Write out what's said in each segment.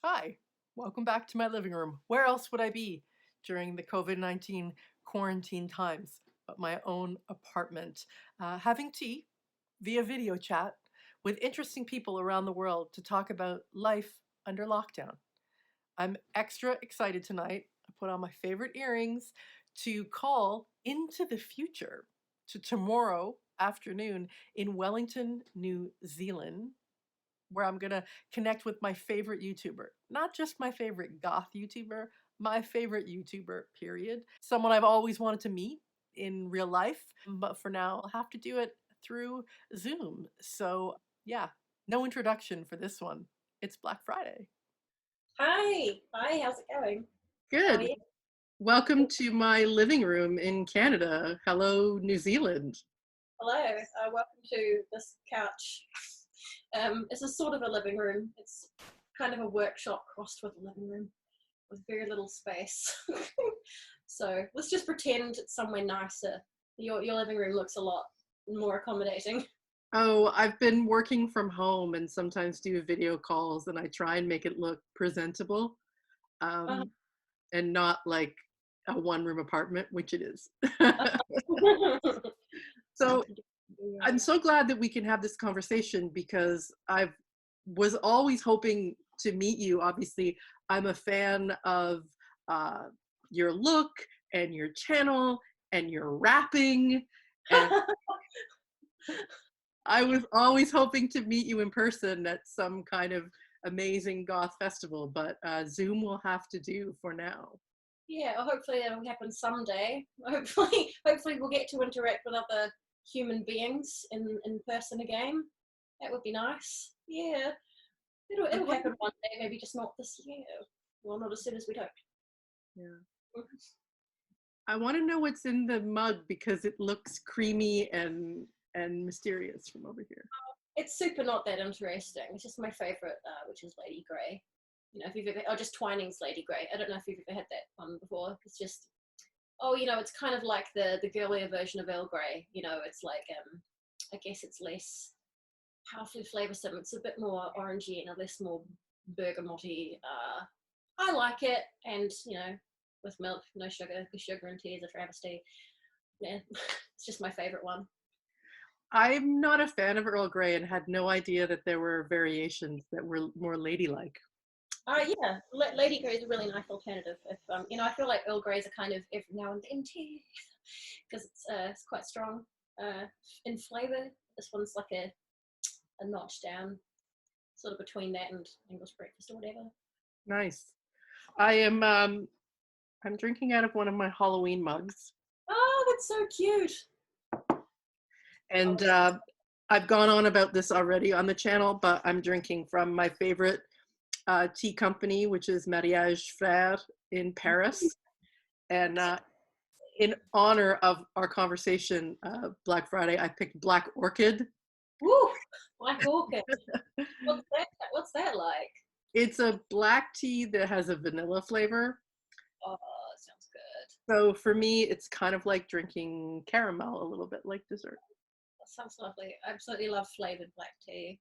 Hi, welcome back to my living room. Where else would I be during the COVID-19 quarantine times but my own apartment, having tea via video chat with interesting people around the world to talk about life under lockdown. I'm extra excited tonight. I put on my favorite earrings to call into the future to tomorrow afternoon in Wellington, New Zealand, where I'm gonna connect with my favorite YouTuber. Not just my favorite goth YouTuber, my favorite YouTuber, period. Someone I've always wanted to meet in real life, but for now, I'll have to do it through Zoom. So, yeah, no introduction for this one. It's Black Friday. Hi, how's it going? How are Good. you? Welcome to my living room in Canada. Hello, New Zealand. Hello, welcome to this couch. It's a sort of a living room. It's kind of a workshop crossed with a living room with very little space. So let's just pretend it's somewhere nicer. Your living room looks a lot more accommodating. Oh, I've been working from home and sometimes do video calls, and I try and make it look presentable. Uh, Um, and not like a one-room apartment, which it is. So I'm so glad that we can have this conversation because I was always hoping to meet you. Obviously, I'm a fan of uh, your look and your channel and your rapping, and I was always hoping to meet you in person at some kind of amazing goth festival, but Zoom will have to do for now. yeah, well, hopefully that'll happen someday. Hopefully we'll get to interact with other human beings in person again. That would be nice. Yeah. I It'll wonder- happen one day, maybe just not this year. Well, not as soon as we hope. Yeah. I want to know what's in the mug because it looks creamy and mysterious from over here. It's super not that interesting. It's just my favorite, which is Lady Grey. You know, if you've ever, oh, just Twining's Lady Grey. I don't know if you've ever had that one before. It's just, oh, it's kind of like the girlier version of Earl Grey. It's like, I guess it's less powerfully flavoursome. It's a bit more orangey and a less more bergamoty. I like it, and with milk, no sugar, because sugar and tea is a travesty. Yeah, it's just my favourite one. I'm not a fan of Earl Grey and had no idea that there were variations that were more ladylike. Yeah, Lady Grey is a really nice alternative. If I feel like Earl Grey's a kind of every now and then tea because it's quite strong in flavour. This one's like a notch down, sort of between that and English breakfast or whatever. Nice. I'm drinking out of one of my Halloween mugs, Oh, that's so cute. and Oh, I've gone on about this already on the channel, but I'm drinking from my favorite tea company, which is Mariage Frère in Paris. And in honor of our conversation, Black Friday, I picked Black Orchid. woo, Black Orchid. What's that like? It's a black tea that has a vanilla flavor. Oh, sounds good. So for me, it's kind of like drinking caramel, a little bit like dessert. That sounds lovely. I absolutely love flavored black tea.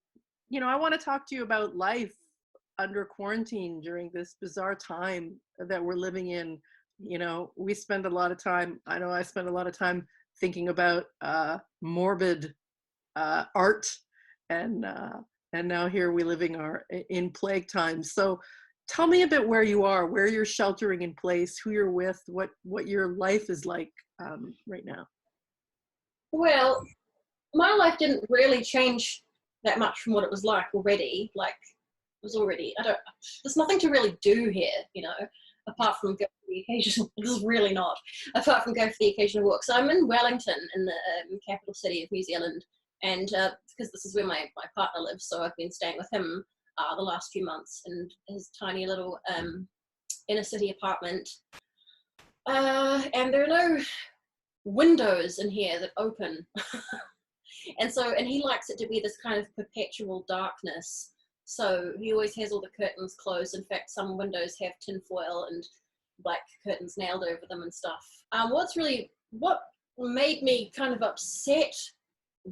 I want to talk to you about life under quarantine during this bizarre time that we're living in. We spend a lot of time, I know I spend a lot of time thinking about morbid art, and now here we living in plague times. So tell me a bit where you are, where you're sheltering in place, who you're with, what your life is like right now. Well, my life didn't really change that much from what it was like already. Like, it was already, there's nothing to really do here, apart from go for the occasional, this is really not, apart from go for the occasional walk. So I'm in Wellington, in the capital city of New Zealand, and because this is where my partner lives, so I've been staying with him the last few months in his tiny little inner city apartment. And there are no windows in here that open. And he likes it to be this kind of perpetual darkness. So he always has all the curtains closed. In fact, some windows have tinfoil and black curtains nailed over them and stuff. What made me kind of upset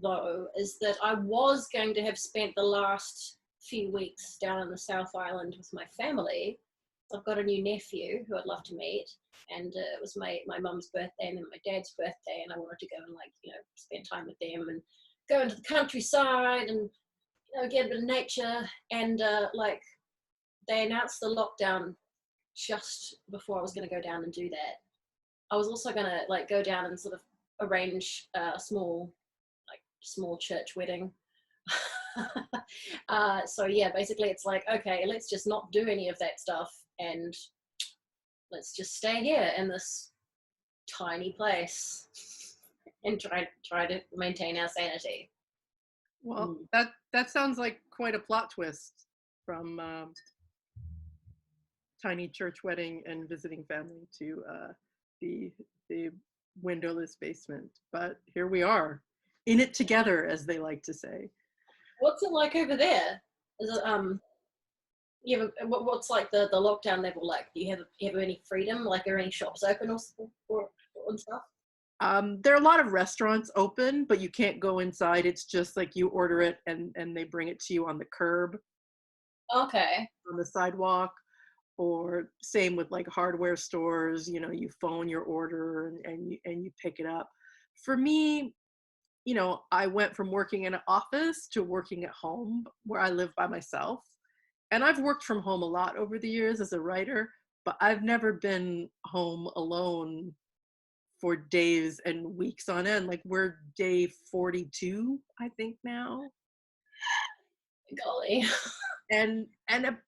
though is that I was going to have spent the last few weeks down in the South Island with my family. I've got a new nephew who I'd love to meet, and it was my mum's birthday and then my dad's birthday, and I wanted to go and like spend time with them and go into the countryside and get a bit of nature. And like they announced the lockdown just before I was going to go down and do that. I was also going to like go down and sort of arrange a small church wedding. So yeah, basically it's like, okay, let's just not do any of that stuff and let's just stay here in this tiny place and try to maintain our sanity. Well, that sounds like quite a plot twist from tiny church wedding and visiting family to the the windowless basement. But here we are, in it together, as they like to say. What's it like over there? Is it what's like the lockdown level like? Do you have any freedom? Like, are any shops open or and stuff? There are a lot of restaurants open, but you can't go inside. It's just like you order it and they bring it to you on the curb, Okay. on the sidewalk, or same with like hardware stores. You phone your order and you pick it up. For me, I went from working in an office to working at home where I live by myself. And I've worked from home a lot over the years as a writer, but I've never been home alone for days and weeks on end. Like we're day 42, I think now. Golly. And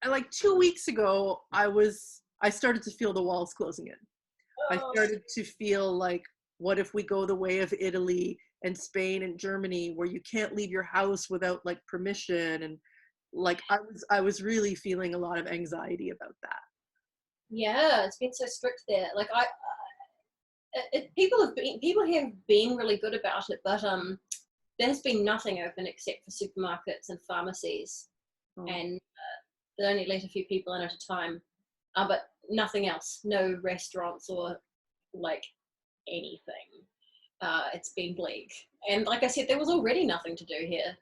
like 2 weeks ago, I started to feel the walls closing in. I Oh, started to feel like, what if we go the way of Italy and Spain and Germany, where you can't leave your house without like permission? And like I was really feeling a lot of anxiety about that. yeah, it's been so strict there. Like people here have been really good about it, but there's been nothing open except for supermarkets and pharmacies, Oh. and they only let a few people in at a time. But nothing else. No restaurants or like anything. It's been bleak, and like I said, there was already nothing to do here.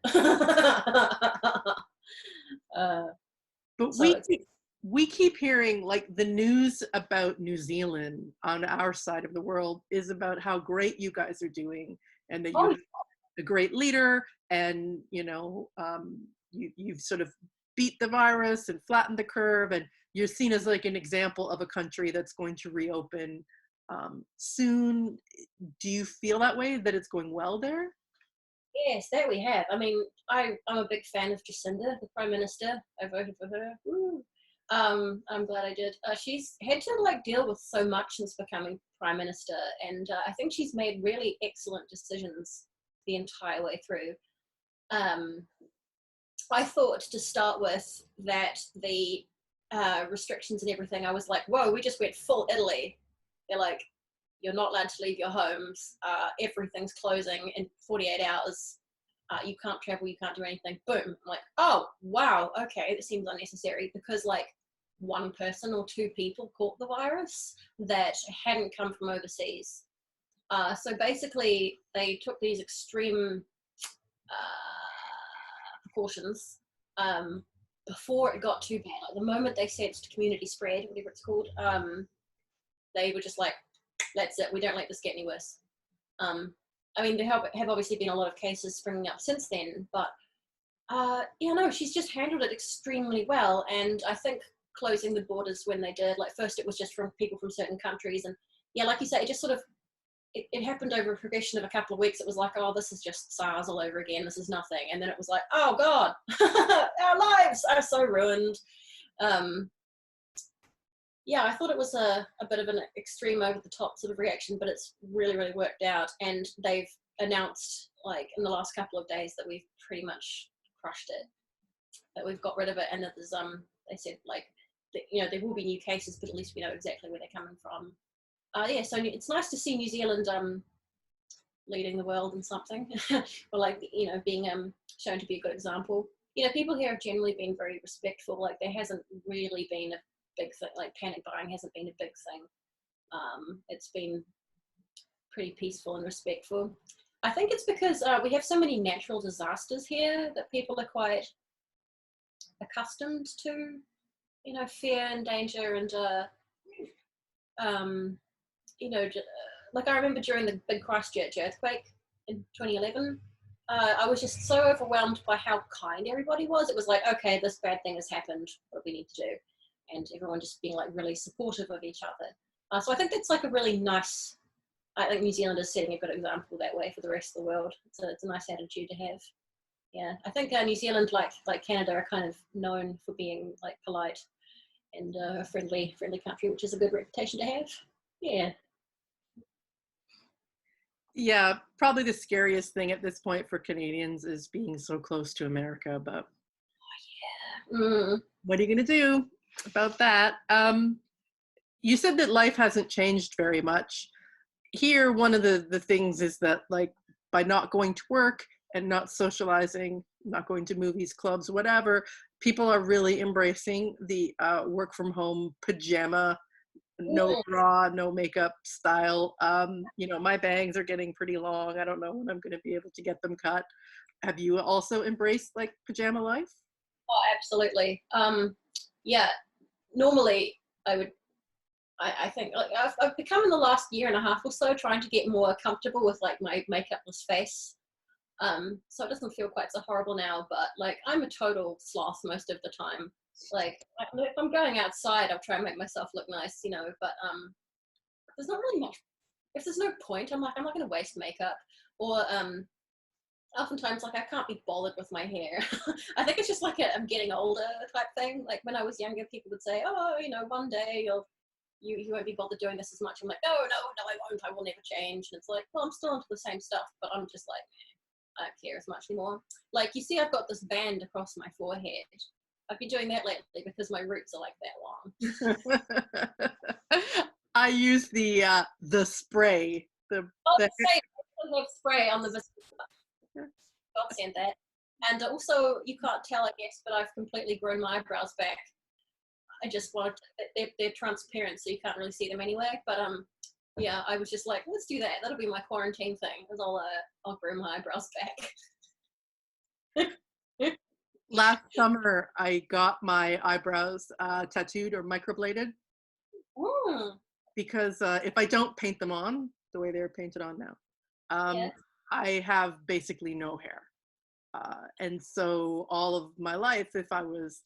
uh, But so it's we keep hearing like the news about New Zealand on our side of the world is about how great you guys are doing, and that you oh have a great leader, and you've sort of beat the virus and flattened the curve, and you're seen as like an example of a country that's going to reopen soon. Do you feel that way, that it's going well there? yes, that we have. I mean, I'm a big fan of Jacinda, the Prime Minister. I voted for her. Woo. I'm glad I did. She's had to like deal with so much since becoming Prime Minister, and I think she's made really excellent decisions the entire way through. Um, I thought to start with that the restrictions and everything, I was like, whoa, we just went full Italy. They're like, you're not allowed to leave your homes. Everything's closing in 48 hours. You can't travel, you can't do anything. Boom. I'm like, oh, wow, okay, that seems unnecessary, because like one person or two people caught the virus that hadn't come from overseas. So basically, they took these extreme precautions before it got too bad. Like the moment they sensed community spread, whatever it's called, they were just like, that's it, we don't let this get any worse. I mean, there have obviously been a lot of cases springing up since then, but no, she's just handled it extremely well. And I think closing the borders when they did, like first it was just from people from certain countries, and yeah, like you say, it just sort of it happened over a progression of a couple of weeks. It was like, oh, this is just SARS all over again. This is nothing. And then it was like, oh God, our lives are so ruined. Yeah, I thought it was a bit of an extreme over the top sort of reaction, but it's really, really worked out. And they've announced like in the last couple of days that we've pretty much crushed it, that we've got rid of it. And that there's, they said like, there will be new cases, but at least we know exactly where they're coming from. Yeah, so it's nice to see New Zealand leading the world in something, or like being shown to be a good example. People here have generally been very respectful. Like there hasn't really been a big thing, like panic buying hasn't been a big thing. It's been pretty peaceful and respectful. I think it's because we have so many natural disasters here that people are quite accustomed to, fear and danger and, um, like I remember during the big Christchurch earthquake in 2011, I was just so overwhelmed by how kind everybody was. It was like, okay, this bad thing has happened. What do we need to do? And everyone just being like really supportive of each other. So I think that's like a really nice. I think New Zealand is setting a good example that way for the rest of the world. It's a nice attitude to have. Yeah, I think New Zealand, like Canada, are kind of known for being like polite and a friendly country, which is a good reputation to have. Yeah. Yeah, probably the scariest thing at this point for Canadians is being so close to America, but Mm. what are you going to do about that? You said that life hasn't changed very much. Here, one of the things is that, like, by not going to work and not socializing, not going to movies, clubs, whatever, people are really embracing the work from home pajama, no Mm. bra, no makeup style. My bangs are getting pretty long. I don't know when I'm going to be able to get them cut. Have you also embraced like pajama life? Oh, absolutely. Yeah. Normally, I would. I think like I've become in the last year and a half or so trying to get more comfortable with like my makeupless face. So it doesn't feel quite so horrible now. But like I'm a total sloth most of the time. Like if I'm going outside, I'll try and make myself look nice, But there's not really much. If there's no point, I'm not going to waste makeup. Or oftentimes like I can't be bothered with my hair. I think it's just like I'm getting older type thing. Like when I was younger, people would say, "Oh, one day you won't be bothered doing this as much." I'm like, no, I won't. I will never change. And it's like, well, I'm still into the same stuff, but I'm just like, I don't care as much anymore. Like you see, I've got this band across my forehead. I've been doing that lately because my roots are like that long. I use the spray. Oh, The say I have spray on the God send that. And also, you can't tell, I guess, but I've completely grown my eyebrows back. I just wanted they're transparent, so you can't really see them anyway. But yeah, I was just like, let's do that. That'll be my quarantine thing. Cause I'll grow my eyebrows back. last summer I got my eyebrows tattooed or microbladed Mm, because if I don't paint them on the way they're painted on now, yeah. I have basically no hair. And so all of my life, if I was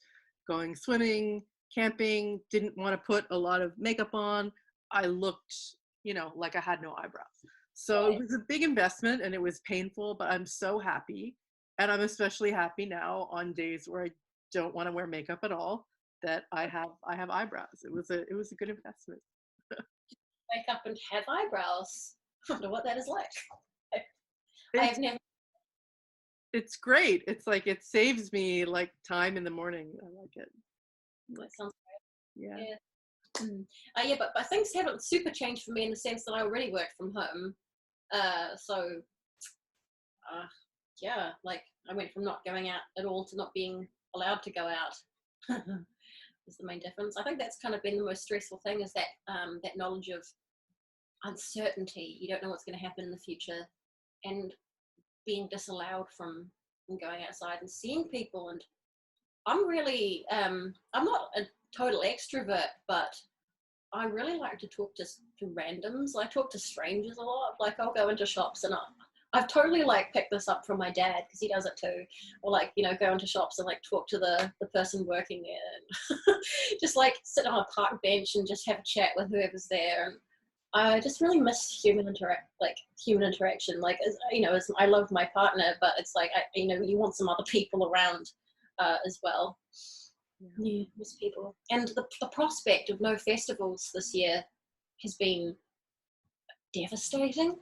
going swimming, camping, didn't want to put a lot of makeup on, I looked, like I had no eyebrows. So it Right. was a big investment and it was painful, but I'm so happy. And I'm especially happy now on days where I don't want to wear makeup at all that I have eyebrows. It was a good investment. Wake up and have eyebrows. I wonder what that is like. I It's have never. it's great. It's like it saves me like time in the morning. I like it. Like, That sounds yeah. yeah. Yeah, but things haven't super changed for me in the sense that I already work from home. So uh, yeah, like I went from not going out at all to not being allowed to go out. Is the main difference. I think that's kind of been the most stressful thing is that knowledge of uncertainty. You don't know what's going to happen in the future, and being disallowed from going outside and seeing people. And I'm not a total extrovert, but I really like to talk to randoms. I talk to strangers a lot. Like I'll go into shops and I've totally like picked this up from my dad because he does it too. Or like, go into shops and like talk to the person working there and just like sit on a park bench and just have a chat with whoever's there. And I just really miss human interaction. Like, as I love my partner, but it's like, you want some other people around as well. Yeah, miss people. And the prospect of no festivals this year has been devastating.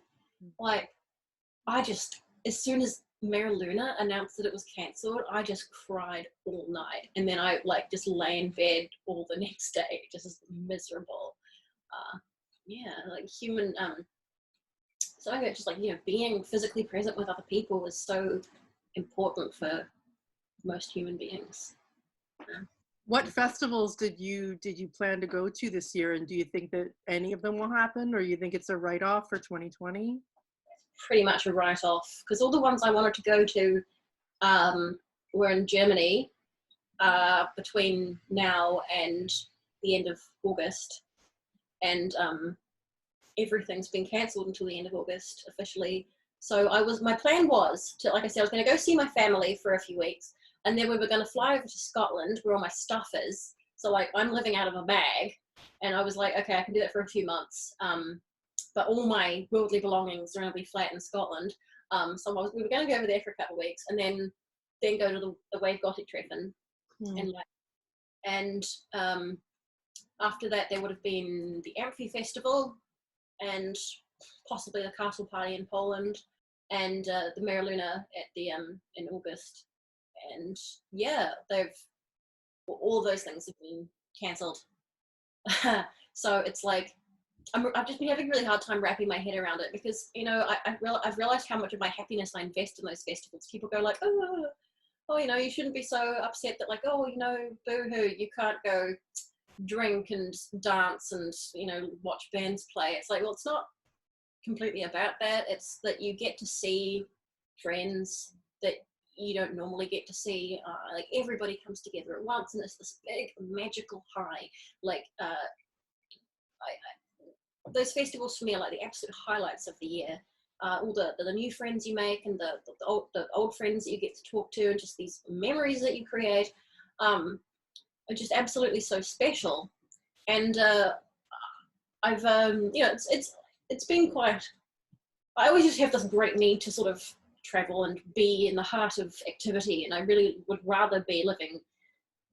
Like, as soon as Mary Luna announced that it was cancelled, I just cried all night. And then I like just lay in bed all the next day, just miserable. Yeah, like so I just like, being physically present with other people is so important for most human beings. What festivals did you plan to go to this year, and do you think that any of them will happen, or you think it's a write-off for 2020? Pretty much a write-off because all the ones I wanted to go to were in Germany, between now and the end of August, and everything's been cancelled until the end of August officially. So my plan was to, like I said, I was going to go see my family for a few weeks, and then we were going to fly over to Scotland where all my stuff is. So like I'm living out of a bag, and I was like, okay, I can do that for a few months. But all my worldly belongings are going to be flat in Scotland. We were going to go over there for a couple of weeks, and then go to the Wave Gothic Treffen, and like, and after that there would have been the Amphi Festival, and possibly the Castle Party in Poland, and the Mariluna at the in August. And yeah, all those things have been cancelled. So it's like I've just been having a really hard time wrapping my head around it, because I've realized how much of my happiness I invest in those festivals. People go like, oh, you shouldn't be so upset that, like, oh, boo-hoo, you can't go drink and dance and watch bands play. It's like, well, it's not completely about that. It's that you get to see friends that you don't normally get to see. Like everybody comes together at once, and it's this big magical high. Like those festivals for me are like the absolute highlights of the year. All the new friends you make, and the old friends that you get to talk to, and just these memories that you create are just absolutely so special. And I've it's been quite. I always just have this great need to sort of travel and be in the heart of activity, and I really would rather be living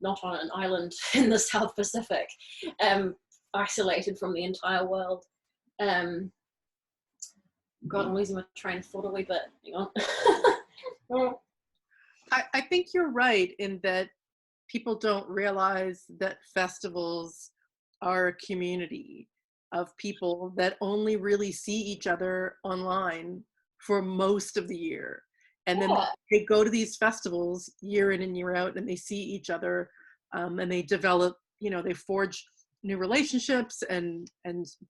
not on an island in the South Pacific, isolated from the entire world. God, I'm losing my train of thought a wee bit. Hang on. I think you're right in that people don't realize that festivals are a community of people that only really see each other online for most of the year. And then they go to these festivals year in and year out, and they see each other, and they develop, they forge new relationships and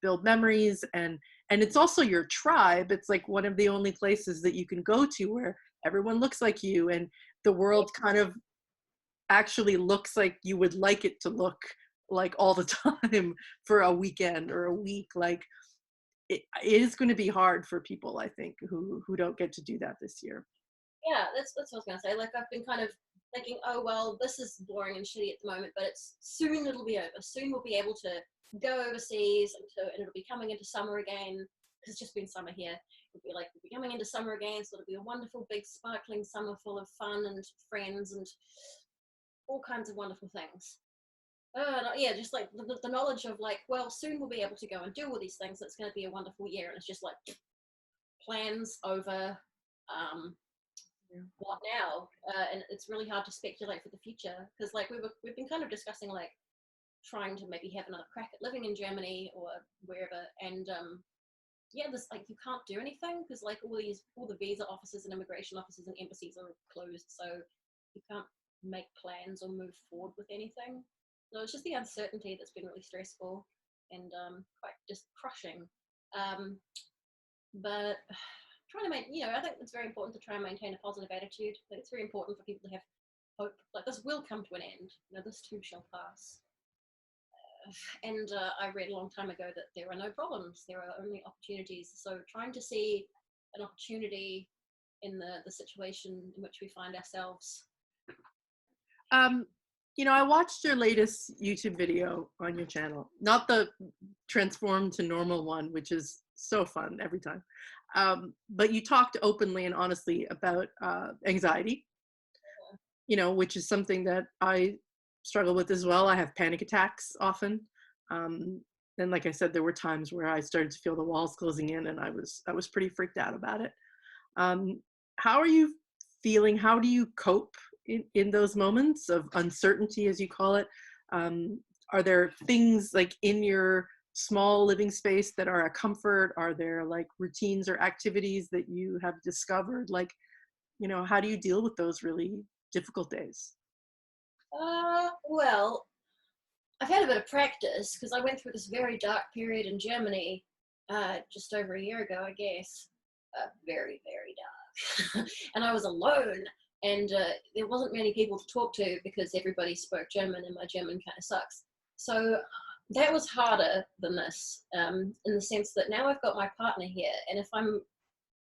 build memories. And it's also your tribe. It's like one of the only places that you can go to where everyone looks like you, and the world kind of actually looks like you would like it to look like all the time for a weekend or a week. Like it is going to be hard for people, I think, who don't get to do that this year. Yeah, that's what I was gonna say. Like I've been kind of thinking, oh well, this is boring and shitty at the moment, but soon it'll be over. Soon we'll be able to go overseas, and it'll be coming into summer again. Because it's just been summer here. We'll be coming into summer again, so it'll be a wonderful, big, sparkling summer full of fun and friends and all kinds of wonderful things. Yeah, just like the knowledge of like, well, soon we'll be able to go and do all these things. It's going to be a wonderful year, and it's just like plans over. What now? And it's really hard to speculate for the future, because like we've been kind of discussing like trying to maybe have another crack at living in Germany or wherever, and yeah, this like you can't do anything because like all the visa offices and immigration offices and embassies are closed, so you can't make plans or move forward with anything. So it's just the uncertainty that's been really stressful and quite just crushing. But trying to I think it's very important to try and maintain a positive attitude. Like it's very important for people to have hope. Like this will come to an end. This too shall pass. And I read a long time ago that there are no problems, there are only opportunities. So trying to see an opportunity in the situation in which we find ourselves. I watched your latest YouTube video on your channel, not the transform to normal one, which is so fun every time. But you talked openly and honestly about anxiety, which is something that I struggle with as well. I have panic attacks often. And like I said, there were times where I started to feel the walls closing in, and I was pretty freaked out about it. How are you feeling? How do you cope in those moments of uncertainty, as you call it? Are there things like in your small living space that are a comfort? Are there like routines or activities that you have discovered? Like, how do you deal with those really difficult days? Well, I've had a bit of practice because I went through this very dark period in Germany just over a year ago, I guess. Very, very dark. And I was alone and there wasn't many people to talk to because everybody spoke German, and my German kind of sucks. So that was harder than this, in the sense that now I've got my partner here, and if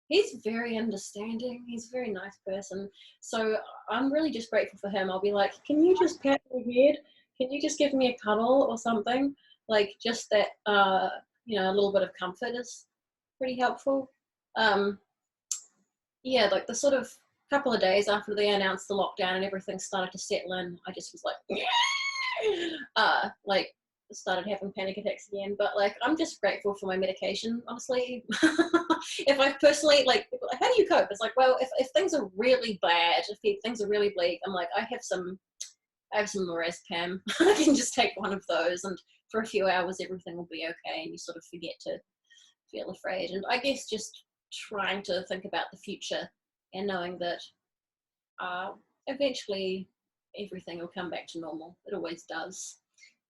he's very understanding. He's a very nice person. So I'm really just grateful for him. I'll be like, can you just pat my head? Can you just give me a cuddle or something? Like just that, a little bit of comfort is pretty helpful. Um, yeah, like the sort of couple of days after they announced the lockdown and everything started to settle in, I just was like, like started having panic attacks again. But like, I'm just grateful for my medication, honestly. If I personally like, how do you cope? It's like, well, if things are really bad, if things are really bleak, I'm like, I have some lorazepam. I can just take one of those, and for a few hours everything will be okay, and you sort of forget to feel afraid. And I guess just trying to think about the future and knowing that eventually everything will come back to normal. It always does.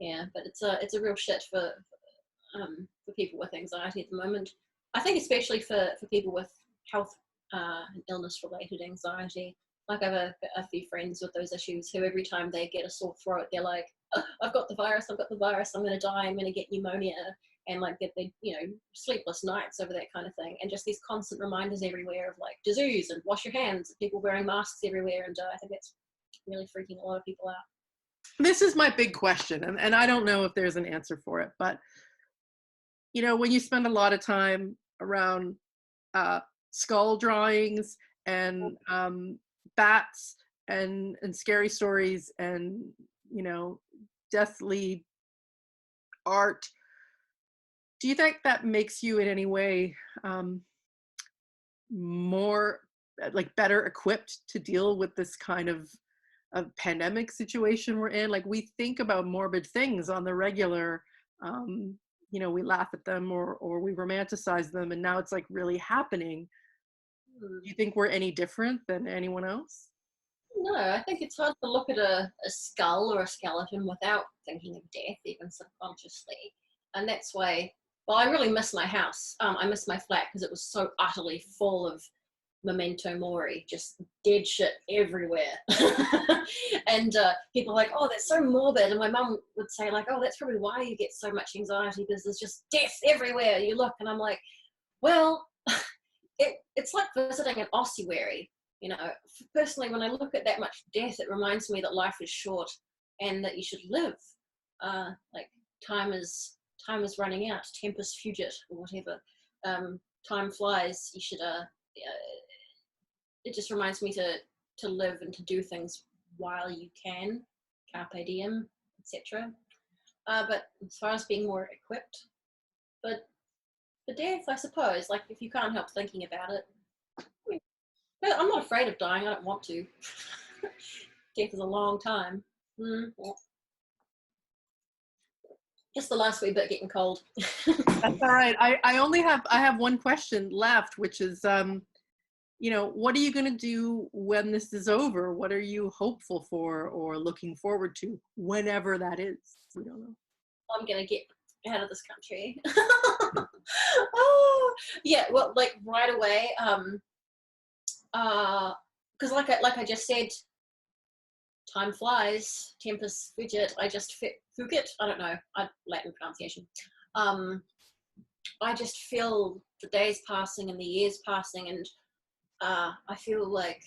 Yeah, but it's a real shit for people with anxiety at the moment. I think especially for people with health and illness related anxiety. Like I have a few friends with those issues who every time they get a sore throat, they're like, oh, I've got the virus, I'm going to die, I'm going to get pneumonia, and like get the, sleepless nights over that kind of thing. And just these constant reminders everywhere of like disease and wash your hands, people wearing masks everywhere. And I think that's really freaking a lot of people out. This is my big question, and I don't know if there's an answer for it, but when you spend a lot of time around skull drawings and bats and scary stories and deathly art, do you think that makes you in any way more like better equipped to deal with this kind of a pandemic situation we're in? Like, we think about morbid things on the regular. We laugh at them or we romanticize them, and now it's like really happening. Do you think we're any different than anyone else? No, I think it's hard to look at a skull or a skeleton without thinking of death, even subconsciously. And that's why, well, I really miss my house. I miss my flat because it was so utterly full of memento mori, just dead shit everywhere. And people are like, oh, that's so morbid. And my mum would say like, oh, that's probably why you get so much anxiety, because there's just death everywhere you look. And I'm like, well, it's like visiting an ossuary. Personally, when I look at that much death, it reminds me that life is short and that you should live. Like time is running out. Tempus fugit, or whatever. Time flies. You should. It just reminds me to live and to do things while you can. Carpe diem, etc. But as far as being more equipped, but for death, I suppose. Like if you can't help thinking about it. I'm not afraid of dying. I don't want to. Death is a long time. Well, just the last wee bit getting cold. That's all right. I have one question left, which is, what are you going to do when this is over? What are you hopeful for or looking forward to, whenever that is? We don't know. I'm going to get out of this country. Oh, yeah. Well, like right away. Because like I just said, time flies, tempus fugit. Fugit. I don't know. Latin pronunciation. I just feel the days passing and the years passing, and I feel like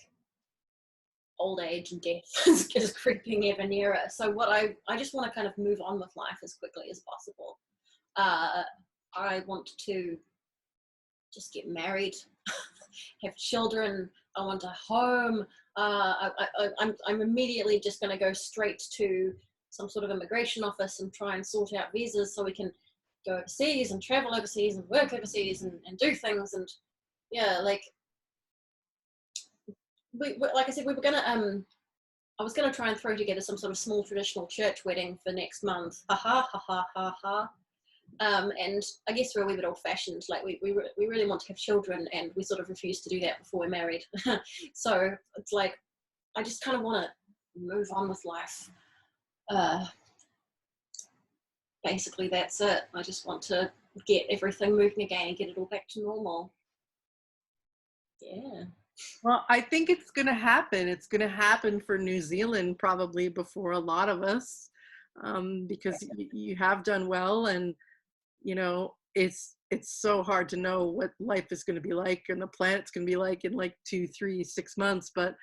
old age and death is creeping ever nearer. So what I just want to kind of move on with life as quickly as possible. I want to just get married, have children. I want a home. I'm immediately just going to go straight to some sort of immigration office and try and sort out visas so we can go overseas and travel overseas and work overseas and do things. And yeah, like like I said, we were gonna I was gonna try and throw together some sort of small traditional church wedding for next month. Ha ha ha ha ha ha. And I guess we're a wee bit old-fashioned. Like we really want to have children, and we sort of refuse to do that before we're married. So it's like I just kind of want to move on with life. Basically, that's it. I just want to get everything moving again and get it all back to normal. Yeah. Well, I think it's going to happen. It's going to happen for New Zealand probably before a lot of us, because you have done well, and it's so hard to know what life is going to be like and the planet's going to be like in like 2, 3, 6 months. But I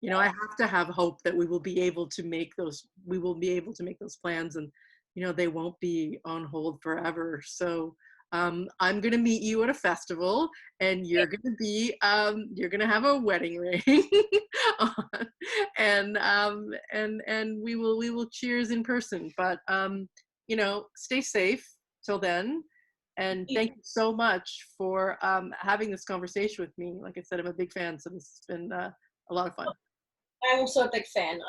Yeah. have to have hope that we will be able to make those plans, and they won't be on hold forever. So I'm going to meet you at a festival, and you're going to have a wedding ring on, and we will cheers in person. But stay safe till then. And You, thank you so much for having this conversation with me. Like I said, I'm a big fan, so this has been a lot of fun. I'm also a big fan.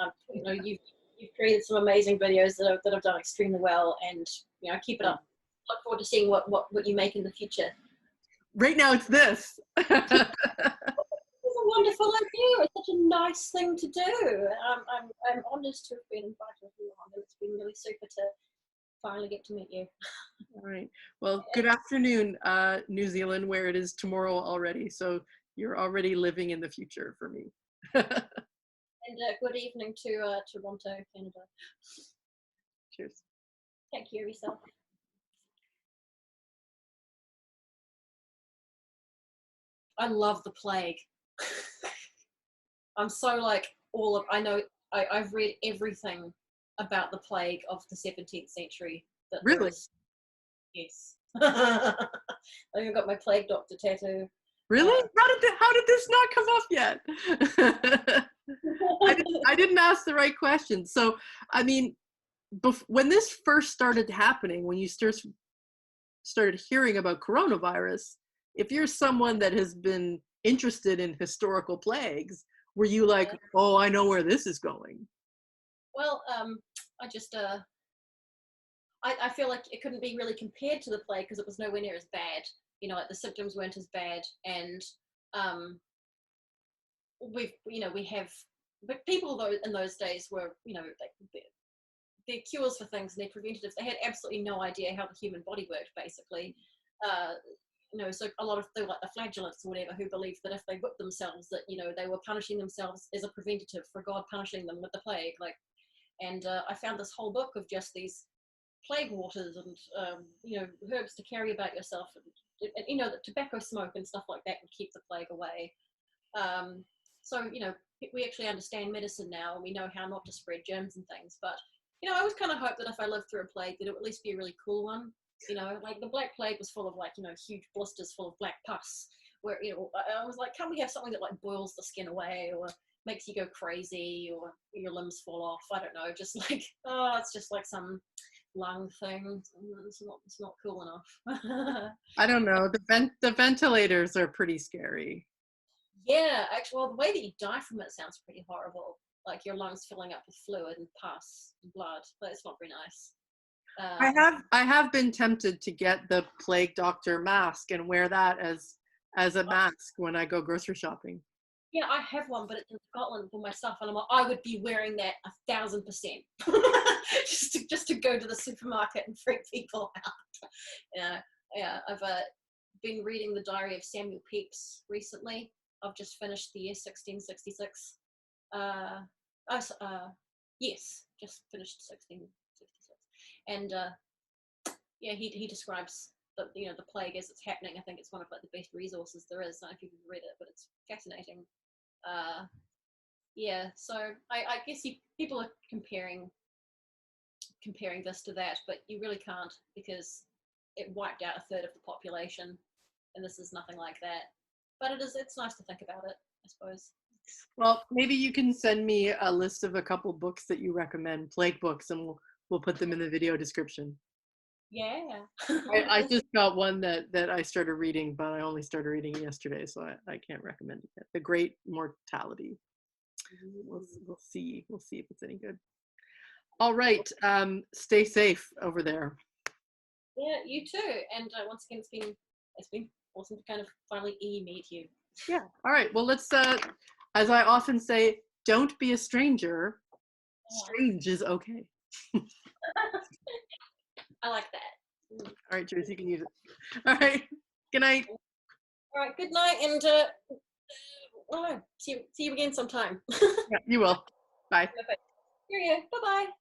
You've created some amazing videos that have done extremely well, and keep it up. Look forward to seeing what you make in the future. Right now, it's this. It's a wonderful idea. It's such a nice thing to do. I'm honoured to have been invited along, and it's been really super to finally get to meet you. All right. Well, good afternoon, New Zealand, where it is tomorrow already. So you're already living in the future for me. And good evening to Toronto, Canada. Cheers. Take care of yourself. I love the plague. I'm so like all of I know I've read everything about the plague of the 17th century that there Really? is. Yes. I even got my plague doctor tattoo. Uh, Really? How did this not come up yet? I didn't ask the right question. So, I mean, when this first started happening, when you started hearing about coronavirus, if you're someone that has been interested in historical plagues, were you like, yeah. oh, I know where this is going? Well, I just I feel like it couldn't be really compared to the plague because it was nowhere near as bad. Like the symptoms weren't as bad, and um, we have, but people though in those days were like their cures for things and their preventatives. They had absolutely no idea how the human body worked, basically. Uh, so a lot of like the flagellants or whatever, who believed that if they whipped themselves, that they were punishing themselves as a preventative for God punishing them with the plague. Like, and I found this whole book of just these plague waters and herbs to carry about yourself, and the tobacco smoke and stuff like that would keep the plague away. So we actually understand medicine now, and we know how not to spread germs and things. But I always kind of hope that if I lived through a plague, that it would at least be a really cool one. Like the Black Plague was full of like huge blisters full of black pus. Where I was like, can't we have something that like boils the skin away or makes you go crazy or your limbs fall off? I don't know, just like it's just like some lung thing. It's not cool enough. I don't know. The ventilators are pretty scary. Yeah, actually, well, the way that you die from it sounds pretty horrible. Like your lungs filling up with fluid and pus and blood. But it's not very nice. I Um, have I have been tempted to get the plague doctor mask and wear that as a mask when I go grocery shopping. yeah, I have one, but it's in Scotland for myself, and I'm like, I would be wearing that 1,000%, just to go to the supermarket and freak people out. Yeah, yeah. I've been reading the Diary of Samuel Pepys recently. I've just finished the year 1666. Uh, yes, just finished 1666, and yeah, he describes the plague as it's happening. I think it's one of like the best resources there is. I don't know if you've read it, but it's fascinating. Uh, yeah, so I guess people are comparing this to that, but you really can't because it wiped out a third of the population, and this is nothing like that. But it's nice to think about it, I suppose. Well, maybe you can send me a list of a couple books that you recommend, plague books, and we'll put them in the video description. Yeah. I just got one that I started reading, but I only started reading yesterday, so I can't recommend it yet. The Great Mortality. We'll see if it's any good. All right. Stay safe over there. Yeah, you too. And once again, it's been awesome to kind of finally meet you. Yeah. All right. Well, let's as I often say, don't be a stranger. Strange is okay. I like that. All right, Joyce, you can use it. All right. Good night. All right, good night, and oh, see you again sometime. Yeah, you will. Bye. Perfect. Here you go. Bye bye.